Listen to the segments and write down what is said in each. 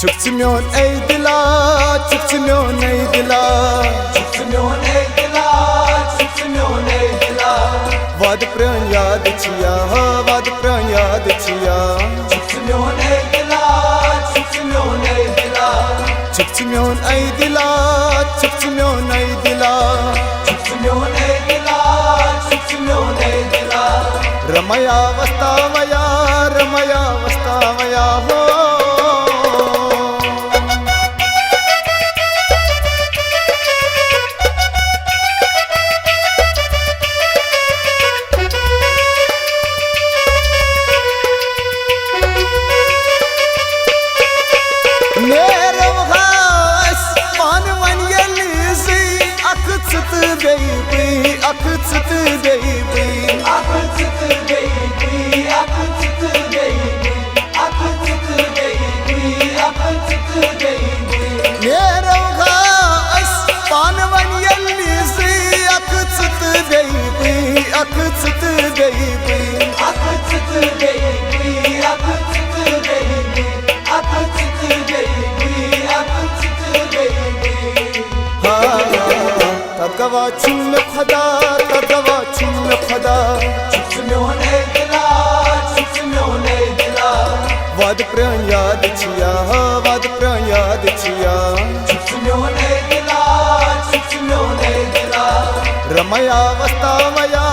Çıktı myon ey dila, çıktı myon ey dila, çıktı myon ey dila, çıktı myon ey dila. Vad pran yad chiya, vad pran yad chiya. Çıktı myon ey dila, çıktı myon ey dila. Çıktı myon ey dila, çıktı myon ey dila, çıktı myon ey dila, çıktı myon ey dila. Ramaya vastavaya, ramaya vastavaya ho. Akıtıtı baby, akıtıtı baby, akıtıtı baby, akıtıtı baby, akıtıtı baby. Neroga aspanvan yellizi akıtıtı baby, akıtıtı baby, akıtıtı baby, akıtıtı baby, akıtıtı baby, akıtıtı baby. Ha tadgava chum khada, tadgava chum khada. Çıktı myon ey dila, çıktı myon ey dila. Vad pran yad chiya, vad pran yad chiya. çıktı myon ey dila, çıktı myon ey dila. Ramaya vastavaya,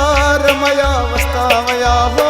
ramaya vastavaya ho.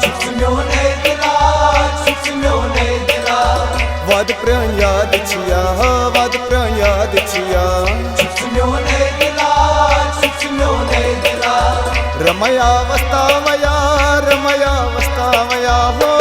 çıktı myon ey dila, çıktı myon ey dila. Vad pran yad chiya, vad pran yad chiya. çıktı myon ey dila, çıktı myon ey dila. Ramaya vastavaya, ramaya vastavaya ho.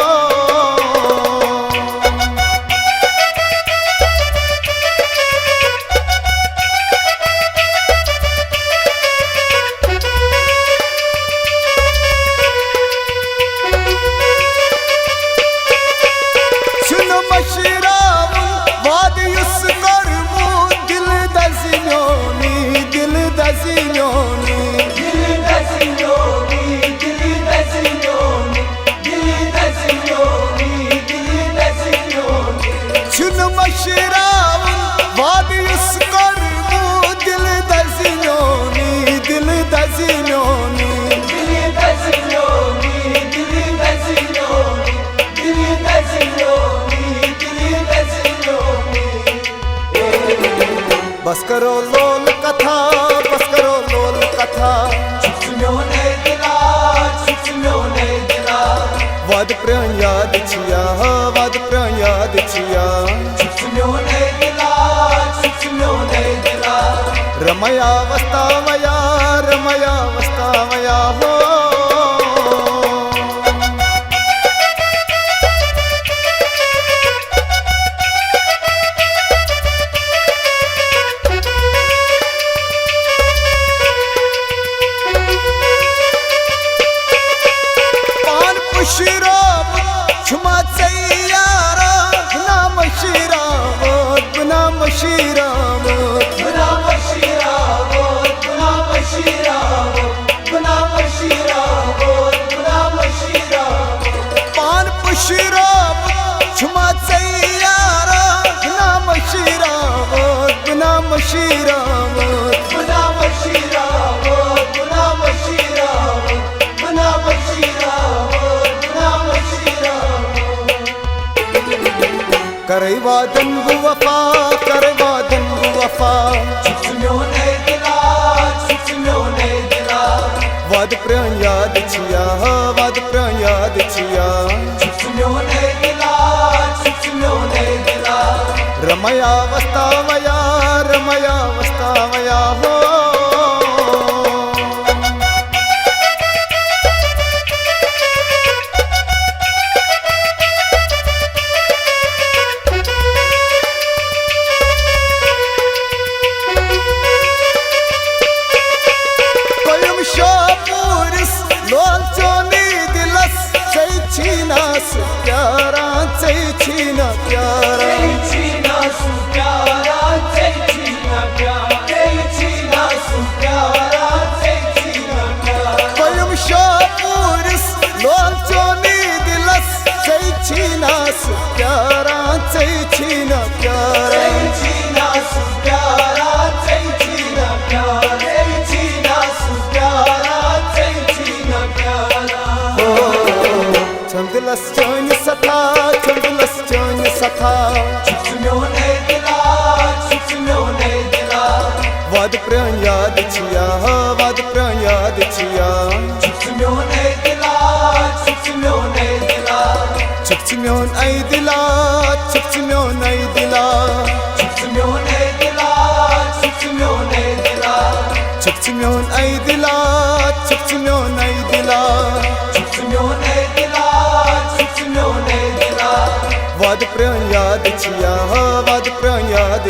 बस करो लोल कथा, बस करो लोल कथा. çıktı myon ey dila, çıktı myon ey dila. Vad pran yad chiya, vad pran yad chiya. çıktı myon ey dila, çıktı myon ey dila. Ramaya vastavaya, ramaya vastavaya ho. Shirab chuma sayyara naam shirab naam shirab naam shirab naam shirab naam shirab naam shirab. pan pushirab chuma sayyara naam shirab naam shirab naam shirab naam shirab naam shirab. करवादन वफा, करवादन वफा. çıktı myon ey dila. रमया वस्तावया रमया वस्तावया हो प्यारा चैछीना प्यारा चैछीना सु प्यारा चैछीना प्यारा चैछीना सु प्यारा चैछीना प्यारा कोयम शापुरिस लोचोनी दिलस चैछीना सु प्यारा चैछीना प्यारा चैछीना सु प्यारा चैछीना प्यारा चैछीना सु प्यारा चैछीना प्यारा Çöndüles çöni sata, çöndüles çöni sata Çıksımyon ey dila, çıksımyon ey dila Vad pran yad çiya, vad pran yad çiya Çıksımyon ey dila, çıksımyon ey dila Çıksımyon ay dila, çıksımyon ay dila Çıksımyon ey dila, çıksımyon ey dila Çıksımyon ay dila, çıksımyon ay dila Çıksımyon ey dila, çıksımyon ey dila Vad pran yad çiya, vad pran yad